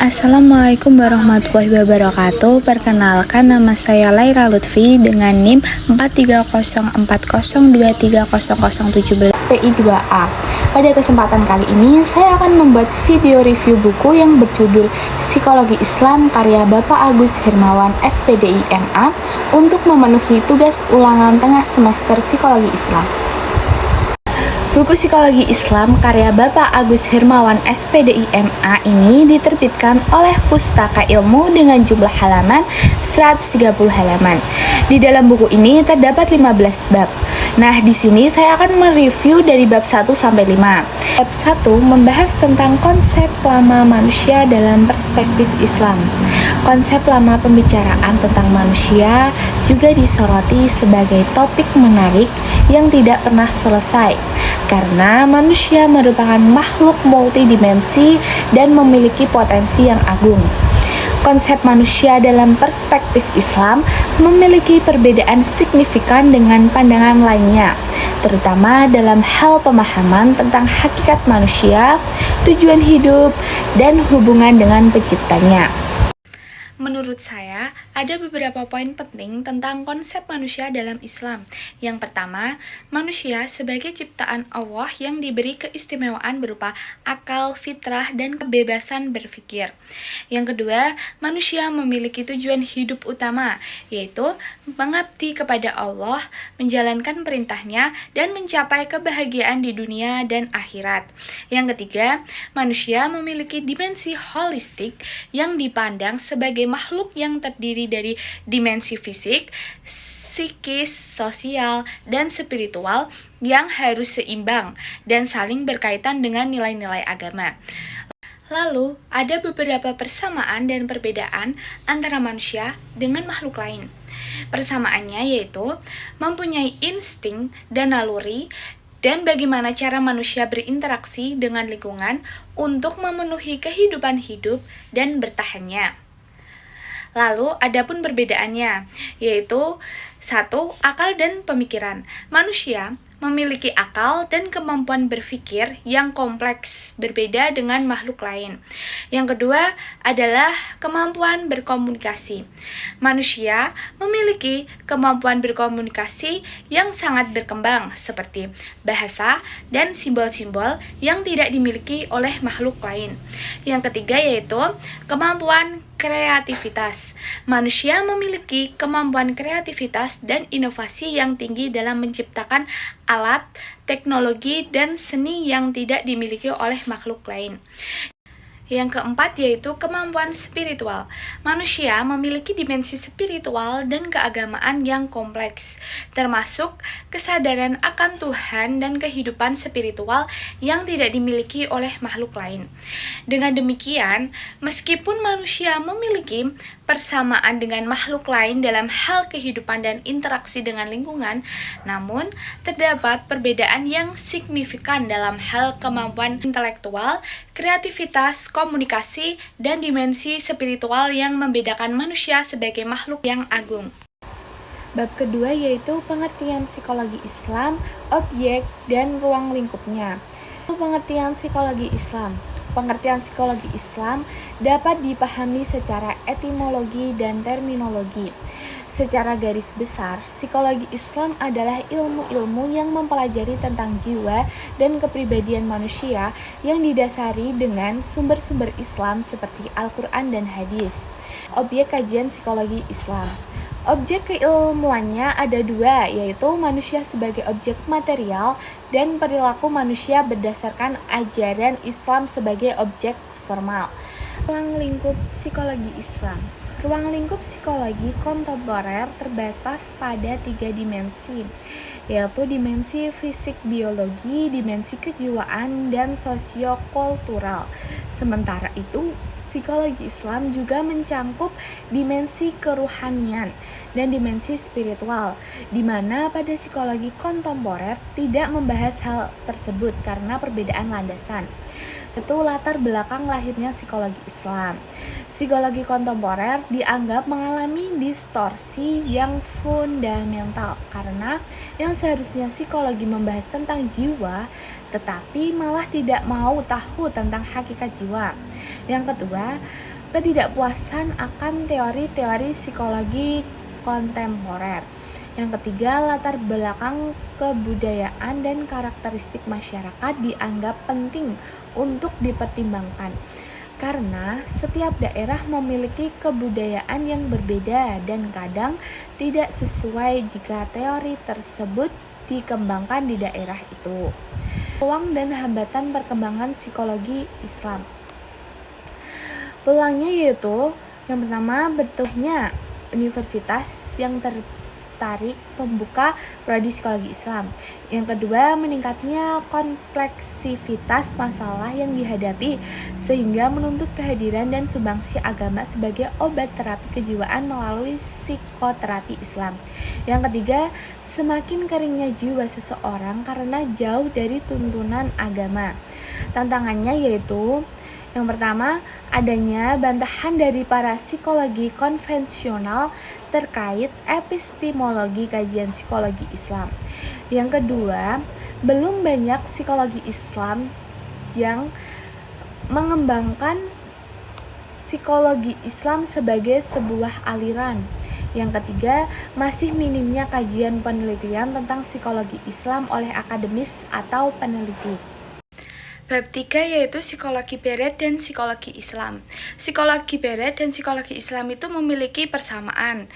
Assalamualaikum warahmatullahi wabarakatuh. Perkenalkan, nama saya Laira Lutfi dengan NIM 430402300017 PI2A. Pada kesempatan kali ini saya akan membuat video review buku yang berjudul Psikologi Islam karya Bapak Agus Hermawan SPDI MA untuk memenuhi tugas ulangan tengah semester Psikologi Islam. Buku Psikologi Islam karya Bapak Agus Hermawan SPDI MA ini diterbitkan oleh Pustaka Ilmu dengan jumlah halaman 130 halaman. Di dalam buku ini terdapat 15 bab. Nah, di sini saya akan mereview dari bab 1 sampai 5. Bab 1 membahas tentang konsep lama manusia dalam perspektif Islam. Konsep lama pembicaraan tentang manusia juga disoroti sebagai topik menarik yang tidak pernah selesai, karena manusia merupakan makhluk multidimensi dan memiliki potensi yang agung. Konsep manusia dalam perspektif Islam memiliki perbedaan signifikan dengan pandangan lainnya, terutama dalam hal pemahaman tentang hakikat manusia, tujuan hidup, dan hubungan dengan penciptanya. Menurut saya, ada beberapa poin penting tentang konsep manusia dalam Islam. Yang pertama, manusia sebagai ciptaan Allah yang diberi keistimewaan berupa akal, fitrah, dan kebebasan berpikir. Yang kedua, manusia memiliki tujuan hidup utama, yaitu mengabdi kepada Allah, menjalankan perintahnya, dan mencapai kebahagiaan di dunia dan akhirat. Yang ketiga, manusia memiliki dimensi holistik yang dipandang sebagai makhluk yang terdiri dari dimensi fisik, psikis, sosial, dan spiritual yang harus seimbang dan saling berkaitan dengan nilai-nilai agama. Lalu, ada beberapa persamaan dan perbedaan antara manusia dengan makhluk lain. Persamaannya yaitu mempunyai insting dan naluri, dan bagaimana cara manusia berinteraksi dengan lingkungan untuk memenuhi kehidupan hidup dan bertahannya. Lalu, adapun perbedaannya, yaitu 1. Akal dan pemikiran. Manusia memiliki akal dan kemampuan berpikir yang kompleks, berbeda dengan makhluk lain. Yang kedua adalah kemampuan berkomunikasi. Manusia memiliki kemampuan berkomunikasi yang sangat berkembang, seperti bahasa dan simbol-simbol yang tidak dimiliki oleh makhluk lain. Yang ketiga yaitu kemampuan kreativitas. Manusia memiliki kemampuan kreativitas dan inovasi yang tinggi dalam menciptakan alat, teknologi, dan seni yang tidak dimiliki oleh makhluk lain. Yang keempat yaitu kemampuan spiritual. Manusia memiliki dimensi spiritual dan keagamaan yang kompleks, termasuk kesadaran akan Tuhan dan kehidupan spiritual yang tidak dimiliki oleh makhluk lain. Dengan demikian, meskipun manusia memiliki persamaan dengan makhluk lain dalam hal kehidupan dan interaksi dengan lingkungan, namun terdapat perbedaan yang signifikan dalam hal kemampuan intelektual, kreativitas, komunikasi, dan dimensi spiritual yang membedakan manusia sebagai makhluk yang agung. Bab kedua yaitu pengertian psikologi Islam, objek, dan ruang lingkupnya. Pengertian psikologi Islam. Pengertian psikologi Islam dapat dipahami secara etimologi dan terminologi. Secara garis besar, psikologi Islam adalah ilmu-ilmu yang mempelajari tentang jiwa dan kepribadian manusia yang didasari dengan sumber-sumber Islam seperti Al-Quran dan hadis. Objek kajian psikologi Islam. Objek keilmuannya ada dua, yaitu manusia sebagai objek material dan perilaku manusia berdasarkan ajaran Islam sebagai objek formal. Ruang lingkup psikologi Islam. Ruang lingkup psikologi kontemporer terbatas pada 3 dimensi, yaitu dimensi fisik biologi, dimensi kejiwaan, dan sosiokultural. Sementara itu, psikologi Islam juga mencangkup dimensi keruhanian dan dimensi spiritual, di mana pada psikologi kontemporer tidak membahas hal tersebut karena perbedaan landasan. Itu latar belakang lahirnya psikologi Islam. Psikologi kontemporer dianggap mengalami distorsi yang fundamental karena yang seharusnya psikologi membahas tentang jiwa, tetapi malah tidak mau tahu tentang hakikat jiwa. Yang kedua, ketidakpuasan akan teori-teori psikologi kontemporer. Yang ketiga, latar belakang kebudayaan dan karakteristik masyarakat dianggap penting untuk dipertimbangkan. Karena setiap daerah memiliki kebudayaan yang berbeda dan kadang tidak sesuai jika teori tersebut dikembangkan di daerah itu. Peluang dan hambatan perkembangan psikologi Islam. Peluangnya yaitu yang pertama, bentuknya universitas yang tertarik membuka prodi psikologi Islam. Yang kedua, meningkatnya kompleksivitas masalah yang dihadapi sehingga menuntut kehadiran dan sumbangsi agama sebagai obat terapi kejiwaan melalui psikoterapi Islam. Yang ketiga, semakin keringnya jiwa seseorang karena jauh dari tuntunan agama. Tantangannya yaitu yang pertama, adanya bantahan dari para psikologi konvensional terkait epistemologi kajian psikologi Islam. Yang kedua, belum banyak psikologi Islam yang mengembangkan psikologi Islam sebagai sebuah aliran. Yang ketiga, masih minimnya kajian penelitian tentang psikologi Islam oleh akademis atau peneliti. Bab 3 yaitu psikologi Barat dan psikologi Islam. Psikologi Barat dan psikologi Islam itu memiliki persamaan.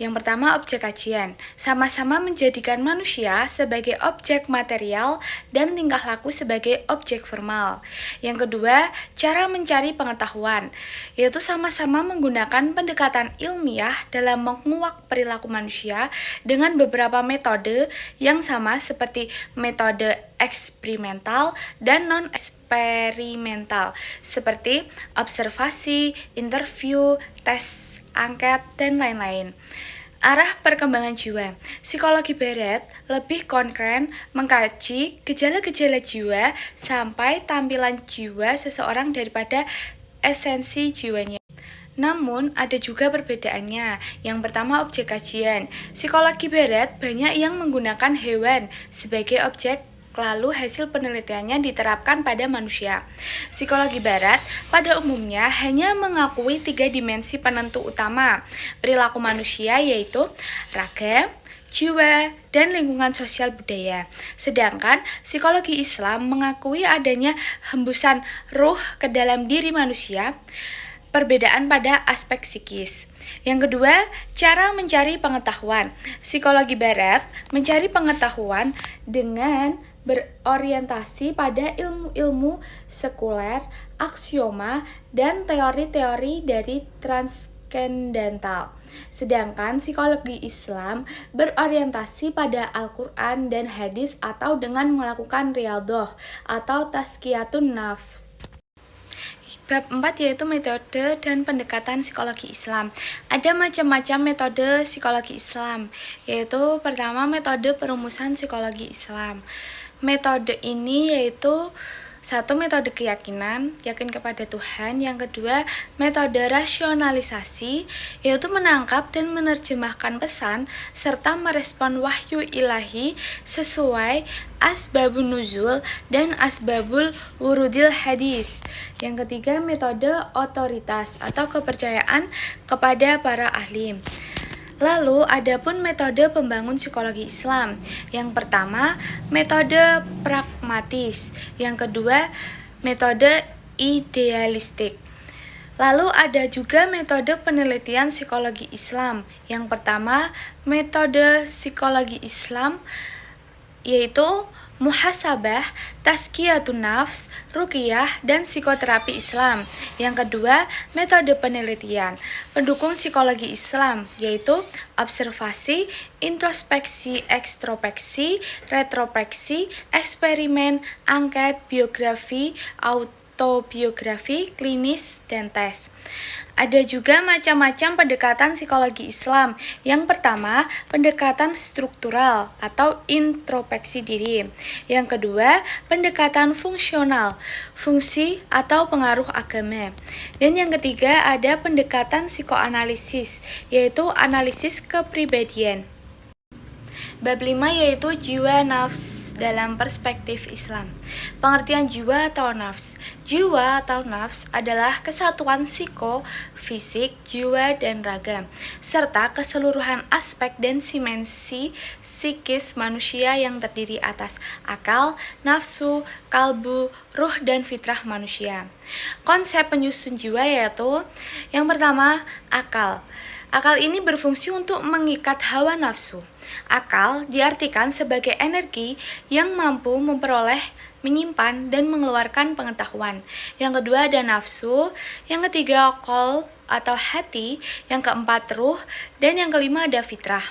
Yang pertama, objek kajian. Sama-sama menjadikan manusia sebagai objek material dan tingkah laku sebagai objek formal. Yang kedua, cara mencari pengetahuan, yaitu sama-sama menggunakan pendekatan ilmiah dalam menguak perilaku manusia dengan beberapa metode yang sama seperti metode eksperimental dan non-eksperimental, seperti observasi, interview, tes angket, dan lain-lain. Arah perkembangan jiwa. Psikologi Barat lebih konkret mengkaji gejala-gejala jiwa sampai tampilan jiwa seseorang daripada esensi jiwanya. Namun, ada juga perbedaannya. Yang pertama, objek kajian. Psikologi Barat banyak yang menggunakan hewan sebagai objek, lalu hasil penelitiannya diterapkan pada manusia. Psikologi Barat pada umumnya hanya mengakui 3 dimensi penentu utama perilaku manusia, yaitu raga, jiwa, dan lingkungan sosial budaya. Sedangkan psikologi Islam mengakui adanya hembusan ruh ke dalam diri manusia, perbedaan pada aspek psikis. Yang kedua, cara mencari pengetahuan. Psikologi Barat mencari pengetahuan dengan berorientasi pada ilmu-ilmu sekuler, aksioma, dan teori-teori dari transkendental. Sedangkan psikologi Islam berorientasi pada Al-Quran dan hadis atau dengan melakukan riyadhah atau tazkiyatun nafs. Bab 4 yaitu metode dan pendekatan psikologi Islam. Ada macam-macam metode psikologi Islam, yaitu pertama metode perumusan psikologi Islam. Metode ini yaitu satu, metode keyakinan, yakin kepada Tuhan. Yang kedua, metode rasionalisasi, yaitu menangkap dan menerjemahkan pesan serta merespon wahyu ilahi sesuai asbabun nuzul dan asbabul wurudil hadis. Yang ketiga, metode otoritas atau kepercayaan kepada para ahli. Lalu, adapun metode pembangun psikologi Islam. Yang pertama, metode pragmatis. Yang kedua, metode idealistik. Lalu ada juga metode penelitian psikologi Islam. Yang pertama, metode psikologi Islam yaitu muhasabah, tazkiyatun nafs, ruqyah, dan psikoterapi Islam. Yang kedua, metode penelitian pendukung psikologi Islam, yaitu observasi, introspeksi, ekstrospeksi, retrospeksi, eksperimen, angket, biografi, autobiografi, klinis, dan tes. Ada juga macam-macam pendekatan psikologi Islam. Yang pertama, pendekatan struktural atau introspeksi diri. Yang kedua, pendekatan fungsional, fungsi atau pengaruh agama. Dan yang ketiga, ada pendekatan psikoanalisis, yaitu analisis kepribadian. Bab 5 yaitu jiwa nafs dalam perspektif Islam. Pengertian jiwa atau nafs. Jiwa atau nafs adalah kesatuan fisik, jiwa, dan raga, serta keseluruhan aspek dan dimensi psikis manusia yang terdiri atas akal, nafsu, kalbu, ruh, dan fitrah manusia. Konsep penyusun jiwa yaitu yang pertama, akal. Akal ini berfungsi untuk mengikat hawa nafsu. Akal diartikan sebagai energi yang mampu memperoleh, menyimpan, dan mengeluarkan pengetahuan. Yang kedua ada nafsu, yang ketiga qalb atau hati, yang keempat ruh, dan yang kelima ada fitrah.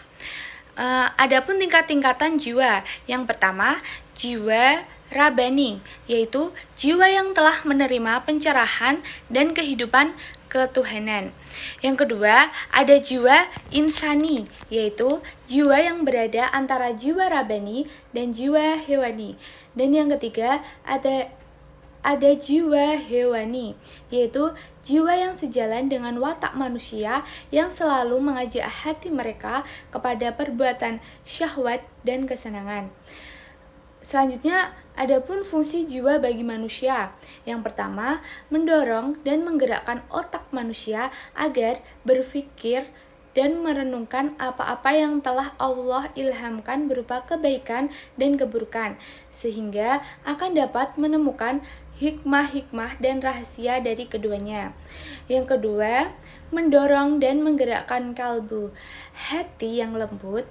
Adapun tingkat-tingkatan jiwa, yang pertama jiwa Rabani, yaitu jiwa yang telah menerima pencerahan dan kehidupan ketuhanan. Yang kedua, ada jiwa insani, yaitu jiwa yang berada antara jiwa Rabani dan jiwa hewani. Dan yang ketiga, ada jiwa hewani, yaitu jiwa yang sejalan dengan watak manusia yang selalu mengajak hati mereka kepada perbuatan syahwat dan kesenangan. Selanjutnya, adapun fungsi jiwa bagi manusia. Yang pertama, mendorong dan menggerakkan otak manusia agar berpikir dan merenungkan apa-apa yang telah Allah ilhamkan berupa kebaikan dan keburukan, sehingga akan dapat menemukan hikmah-hikmah dan rahasia dari keduanya. Yang kedua, mendorong dan menggerakkan kalbu, hati yang lembut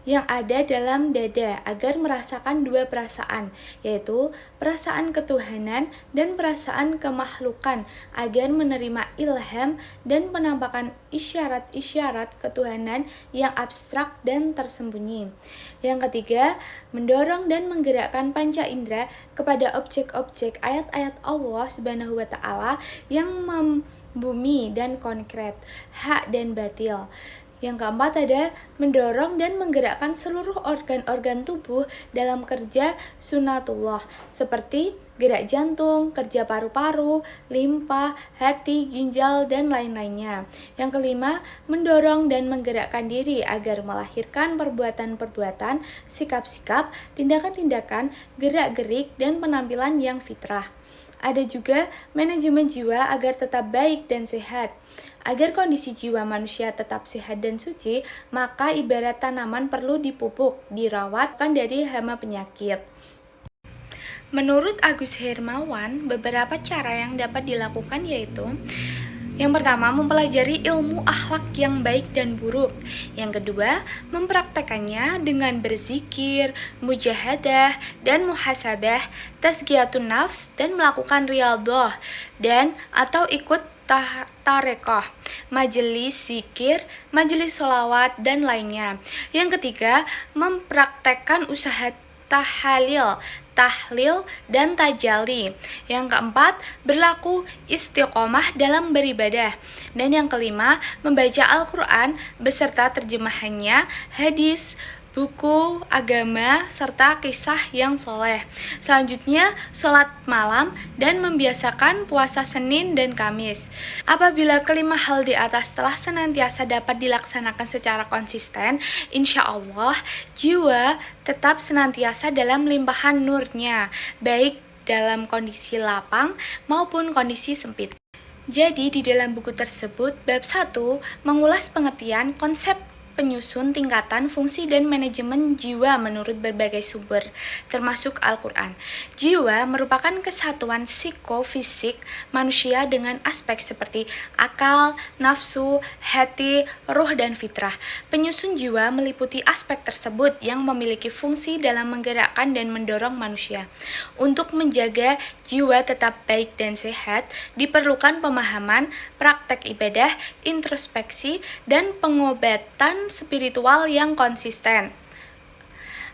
yang ada dalam dada agar merasakan dua perasaan, yaitu perasaan ketuhanan dan perasaan kemakhlukan, agar menerima ilham dan penampakan isyarat-isyarat ketuhanan yang abstrak dan tersembunyi. Yang ketiga, mendorong dan menggerakkan panca indera kepada objek-objek ayat-ayat Allah Subhanahu wa Ta'ala yang membumi dan konkret, hak dan batil. Yang keempat ada mendorong dan menggerakkan seluruh organ-organ tubuh dalam kerja sunatullah, seperti gerak jantung, kerja paru-paru, limpa, hati, ginjal, dan lain-lainnya. Yang kelima, mendorong dan menggerakkan diri agar melahirkan perbuatan-perbuatan, sikap-sikap, tindakan-tindakan, gerak-gerik, dan penampilan yang fitrah. Ada juga manajemen jiwa agar tetap baik dan sehat. Agar kondisi jiwa manusia tetap sehat dan suci, maka ibarat tanaman perlu dipupuk, dirawat, dari hama penyakit. Menurut Agus Hermawan, beberapa cara yang dapat dilakukan yaitu: yang pertama, mempelajari ilmu akhlak yang baik dan buruk. Yang kedua, mempraktekannya dengan berzikir, mujahadah, dan muhasabah, tazkiyatun nafs, dan melakukan riyadhah, dan atau ikut tarekoh, majelis zikir, majelis sholawat, dan lainnya. Yang ketiga, mempraktekkan usaha tahlil, dan tajalli. Yang keempat, berlaku istiqomah dalam beribadah. Dan yang kelima, membaca Al-Quran beserta terjemahannya, hadis, buku agama, serta kisah yang soleh. Selanjutnya, sholat malam dan membiasakan puasa Senin dan Kamis. Apabila kelima hal di atas telah senantiasa dapat dilaksanakan secara konsisten, insya Allah jiwa tetap senantiasa dalam limpahan nurnya, baik dalam kondisi lapang maupun kondisi sempit. Jadi di dalam buku tersebut, bab 1 mengulas pengertian konsep penyusun tingkatan fungsi dan manajemen jiwa menurut berbagai sumber, termasuk Al-Quran. Jiwa merupakan kesatuan psikofisik manusia dengan aspek seperti akal, nafsu, hati, ruh, dan fitrah. Penyusun jiwa meliputi aspek tersebut yang memiliki fungsi dalam menggerakkan dan mendorong manusia. Untuk menjaga jiwa tetap baik dan sehat, diperlukan pemahaman, praktek ibadah, introspeksi, dan pengobatan spiritual yang konsisten.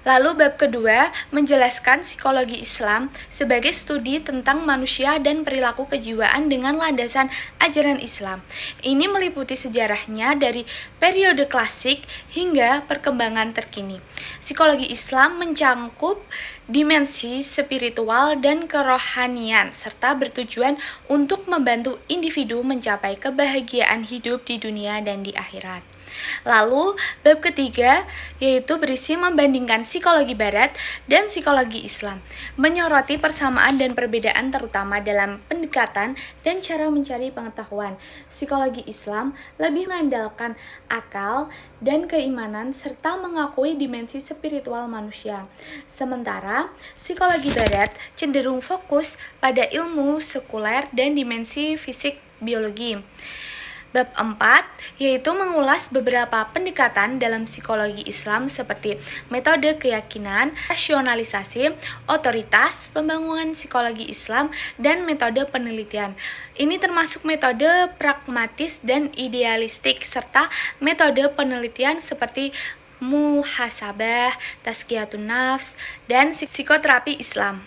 Lalu bab kedua menjelaskan psikologi Islam sebagai studi tentang manusia dan perilaku kejiwaan dengan landasan ajaran Islam. Ini meliputi sejarahnya dari periode klasik hingga perkembangan terkini. Psikologi Islam mencangkup dimensi spiritual dan kerohanian serta bertujuan untuk membantu individu mencapai kebahagiaan hidup di dunia dan di akhirat. Lalu, bab ketiga yaitu berisi membandingkan psikologi barat dan psikologi Islam, menyoroti persamaan dan perbedaan terutama dalam pendekatan dan cara mencari pengetahuan. Psikologi Islam lebih mengandalkan akal dan keimanan serta mengakui dimensi spiritual manusia. Sementara psikologi barat cenderung fokus pada ilmu sekuler dan dimensi fisik biologi. Bab 4 yaitu mengulas beberapa pendekatan dalam psikologi Islam seperti metode keyakinan, rasionalisasi, otoritas, pembangunan psikologi Islam, dan metode penelitian. Ini termasuk metode pragmatis dan idealistik serta metode penelitian seperti muhasabah, tazkiyatun nafs, dan psikoterapi Islam.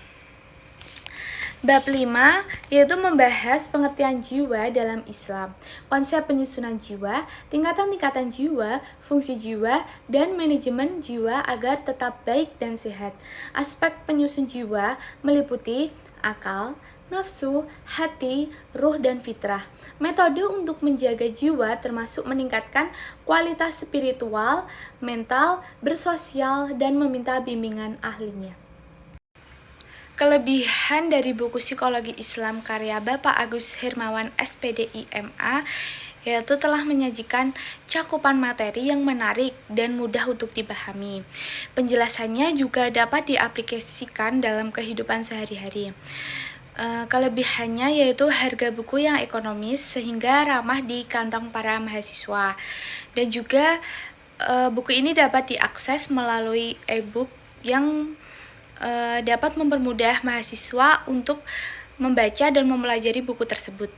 Bab 5 yaitu membahas pengertian jiwa dalam Islam, konsep penyusunan jiwa, tingkatan-tingkatan jiwa, fungsi jiwa, dan manajemen jiwa agar tetap baik dan sehat. Aspek penyusun jiwa meliputi akal, nafsu, hati, ruh, dan fitrah. Metode untuk menjaga jiwa termasuk meningkatkan kualitas spiritual, mental, bersosial, dan meminta bimbingan ahlinya. Kelebihan dari buku Psikologi Islam karya Bapak Agus Hermawan SPDI MA yaitu telah menyajikan cakupan materi yang menarik dan mudah untuk dipahami. Penjelasannya juga dapat diaplikasikan dalam kehidupan sehari-hari. Kelebihannya yaitu harga buku yang ekonomis sehingga ramah di kantong para mahasiswa. Dan juga buku ini dapat diakses melalui e-book yang dapat mempermudah mahasiswa untuk membaca dan mempelajari buku tersebut.